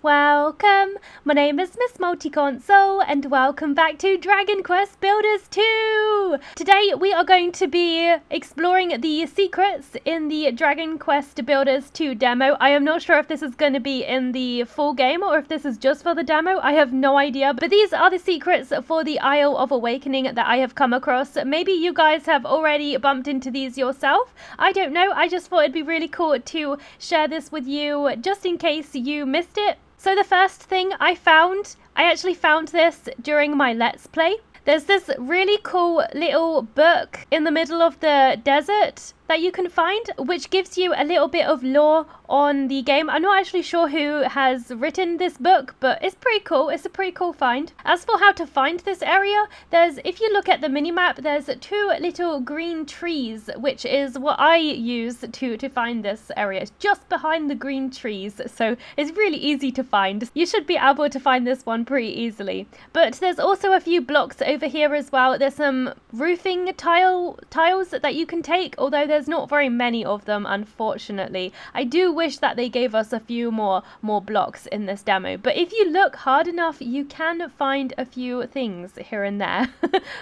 welcome. My name is Miss Multiconsole and welcome back to Dragon Quest Builders 2. Today we are going to be exploring the secrets in the Dragon Quest Builders 2 demo. I am not sure if this is going to be in the full game or if this is just for the demo. I have no idea, but these are the secrets for the Isle of Awakening that I have come across. Maybe you guys have already bumped into these yourself. I don't know. I just thought it'd be really cool to share this with you just in case you missed it. So the first thing I actually found this during my Let's Play. There's this really cool little book in the middle of the desert that you can find, which gives you a little bit of lore on the game. I'm not actually sure who has written this book, but it's pretty cool. It's a pretty cool find. As for how to find this area, if you look at the minimap, there's two little green trees, which is what I use to find this area. It's just behind the green trees, so it's really easy to find. You should be able to find this one pretty easily. But there's also a few blocks over here as well. There's some roofing tiles that you can take, although there's not very many of them, unfortunately. I do wish that they gave us a few more blocks in this demo, but if you look hard enough you can find a few things here and there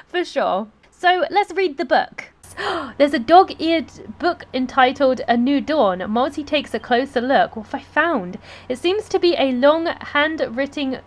for sure. So let's read the book. There's a dog-eared book entitled A New Dawn. Multi takes a closer look. What have I found? It seems to be a long handwritten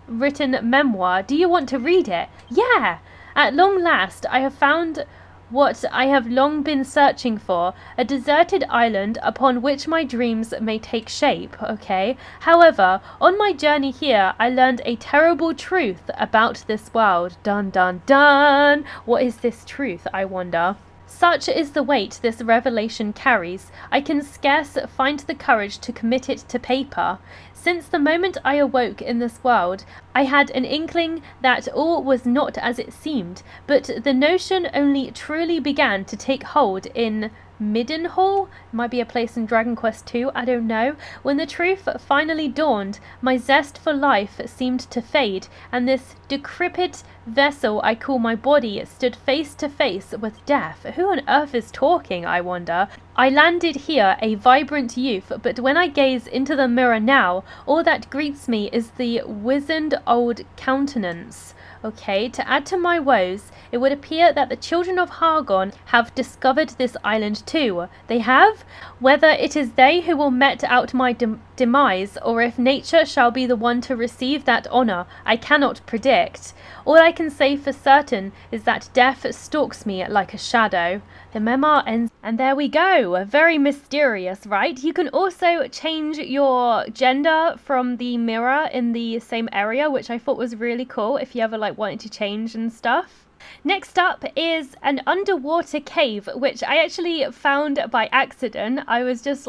memoir. Do you want to read it? Yeah! At long last, I have found what I have long been searching for, a deserted island upon which my dreams may take shape, okay? However, on my journey here, I learned a terrible truth about this world. Dun dun dun! What is this truth, I wonder? Such is the weight this revelation carries, I can scarce find the courage to commit it to paper. Since the moment I awoke in this world, I had an inkling that all was not as it seemed, but the notion only truly began to take hold in Middenhall? Might be a place in Dragon Quest 2, I don't know. When the truth finally dawned, my zest for life seemed to fade, and this decrepit vessel I call my body stood face to face with death. Who on earth is talking, I wonder? I landed here a vibrant youth, but when I gaze into the mirror now, all that greets me is the wizened old countenance. Okay, to add to my woes, it would appear that the Children of Hargon have discovered this island too. They have? Whether it is they who will met out my demise, or if nature shall be the one to receive that honour, I cannot predict. All I can say for certain is that death stalks me like a shadow. The memoir ends, and there we go. Very mysterious, right? You can also change your gender from the mirror in the same area, which I thought was really cool if you ever wanted to change and stuff. Next up is an underwater cave, which I actually found by accident. I was just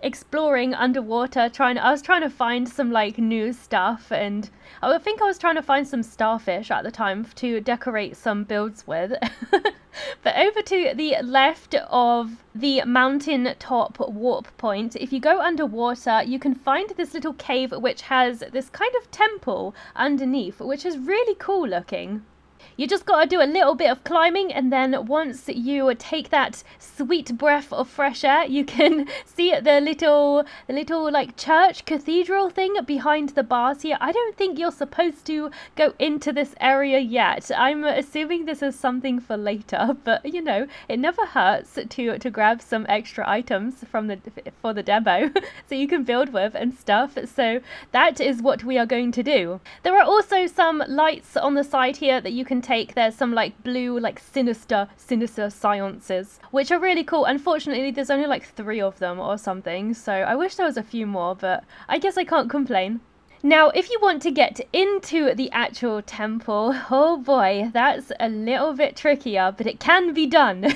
exploring underwater, I was trying to find some new stuff, and I think I was trying to find some starfish at the time to decorate some builds with. But over to the left of the mountain top warp point, if you go underwater, you can find this little cave which has this kind of temple underneath, which is really cool looking. You just got to do a little bit of climbing, and then once you take that sweet breath of fresh air, you can see the little church cathedral thing behind the bars here. I don't think you're supposed to go into this area yet. I'm assuming this is something for later, but you know, it never hurts to grab some extra items for the demo so you can build with and stuff. So that is what we are going to do. There are also some lights on the side here that you can take. There's some blue sinister sciences, which are really cool. Unfortunately there's only 3 of them or something, so I wish there was a few more, but I guess I can't complain. Now, if you want to get into the actual temple, oh boy, that's a little bit trickier, but it can be done.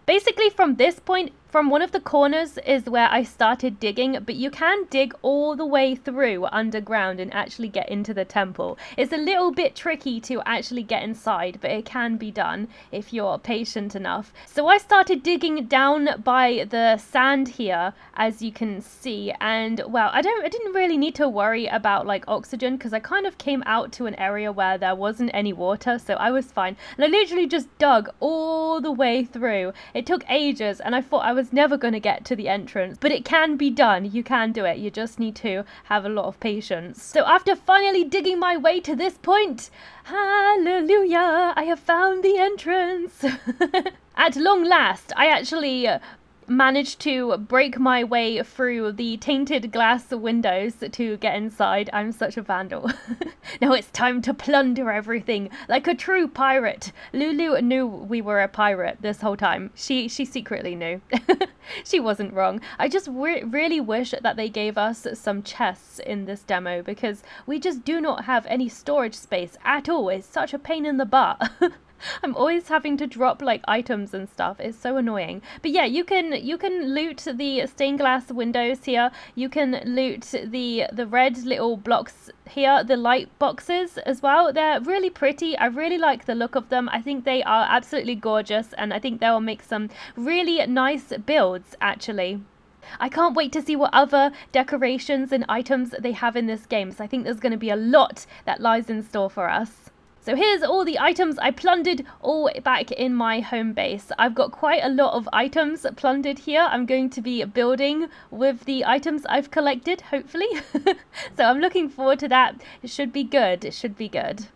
Basically from this point, from one of the corners is where I started digging, but you can dig all the way through underground and actually get into the temple. It's a little bit tricky to actually get inside, but it can be done if you're patient enough. So I started digging down by the sand here, as you can see, and well, I didn't really need to worry about oxygen, because I kind of came out to an area where there wasn't any water, so I was fine. And I literally just dug all the way through. It took ages, and I thought I was was never going to get to the entrance, but it can be done. You can do it. You just need to have a lot of patience. So after finally digging my way to this point, hallelujah, I have found the entrance. At long last, I actually managed to break my way through the tainted glass windows to get inside. I'm such a vandal. Now it's time to plunder everything like a true pirate. Lulu knew we were a pirate this whole time. She secretly knew. She wasn't wrong. I just really wish that they gave us some chests in this demo, because we just do not have any storage space at all. It's such a pain in the butt. I'm always having to drop like items and stuff. It's so annoying. But yeah, you can loot the stained glass windows here. You can loot the red little blocks here, the light boxes as well. They're really pretty. I really like the look of them. I think they are absolutely gorgeous, and I think they'll make some really nice builds actually. I can't wait to see what other decorations and items they have in this game. So I think there's going to be a lot that lies in store for us. So here's all the items I plundered all back in my home base. I've got quite a lot of items plundered here. I'm going to be building with the items I've collected, hopefully. So I'm looking forward to that. It should be good. It should be good.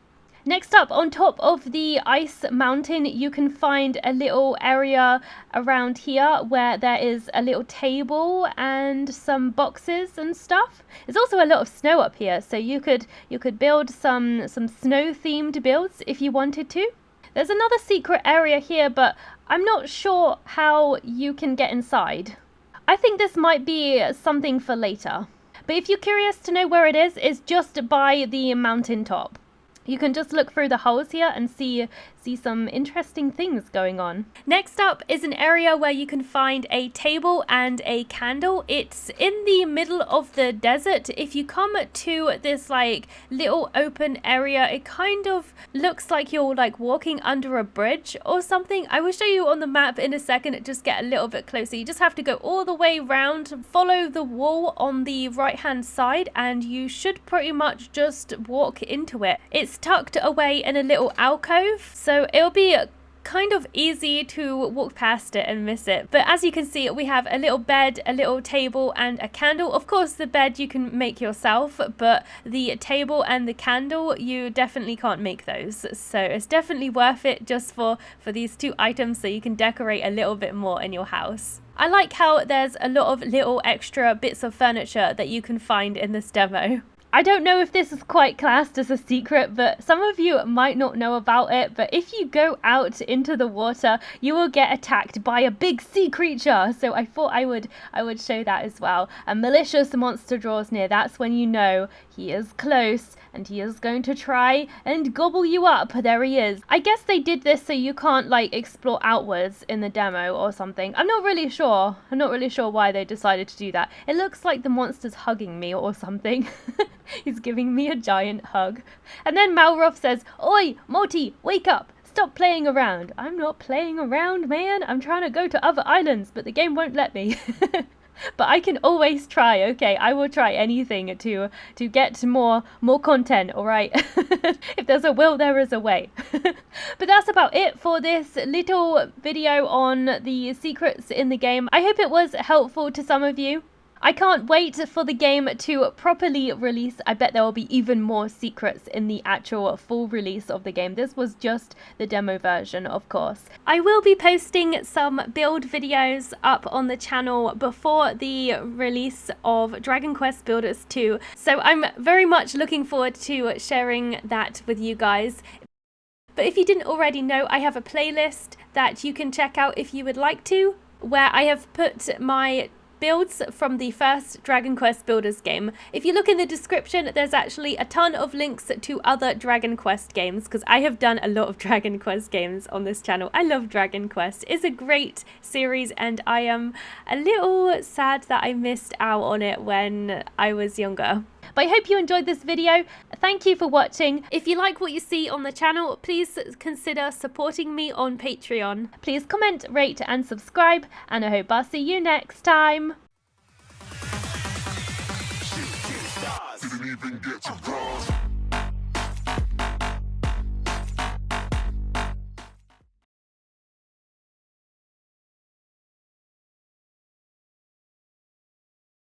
Next up, on top of the ice mountain, you can find a little area around here where there is a little table and some boxes and stuff. There's also a lot of snow up here, so you could build some snow themed builds if you wanted to. There's another secret area here, but I'm not sure how you can get inside. I think this might be something for later. But if you're curious to know where it is, it's just by the mountain top. You can just look through the holes here and see some interesting things going on. Next up is an area where you can find a table and a candle. It's in the middle of the desert. If you come to this like little open area, it kind of looks like you're like walking under a bridge or something. I will show you on the map in a second. Just get a little bit closer. You just have to go all the way around, follow the wall on the right hand side, and you should pretty much just walk into it. It's tucked away in a little alcove, so it'll be kind of easy to walk past it and miss it. But as you can see, we have a little bed, a little table and a candle. Of course, the bed you can make yourself, but the table and the candle, you definitely can't make those. So it's definitely worth it just for these two items, so you can decorate a little bit more in your house. I like how there's a lot of little extra bits of furniture that you can find in this demo. I don't know if this is quite classed as a secret, but some of you might not know about it. But if you go out into the water, you will get attacked by a big sea creature. So I thought I would show that as well. A malicious monster draws near. That's when you know he is close and he is going to try and gobble you up. There he is. I guess they did this so you can't like explore outwards in the demo or something. I'm not really sure. I'm not really sure why they decided to do that. It looks like the monster's hugging me or something. He's giving me a giant hug. And then Malroth says, "Oi, Moti, wake up. Stop playing around." I'm not playing around, man. I'm trying to go to other islands, but the game won't let me. But I can always try, okay? I will try anything to get more content, all right? If there's a will, there is a way. But that's about it for this little video on the secrets in the game. I hope it was helpful to some of you. I can't wait for the game to properly release. I bet there will be even more secrets in the actual full release of the game. This was just the demo version, of course. I will be posting some build videos up on the channel before the release of Dragon Quest Builders 2. So I'm very much looking forward to sharing that with you guys. But if you didn't already know, I have a playlist that you can check out if you would like to, where I have put my builds from the first Dragon Quest Builders game. If you look in the description, there's actually a ton of links to other Dragon Quest games, because I have done a lot of Dragon Quest games on this channel. I love Dragon Quest. It's a great series, and I am a little sad that I missed out on it when I was younger. But I hope you enjoyed this video. Thank you for watching. If you like what you see on the channel, please consider supporting me on Patreon. Please comment, rate and subscribe, and I hope I'll see you next time. Didn't even get to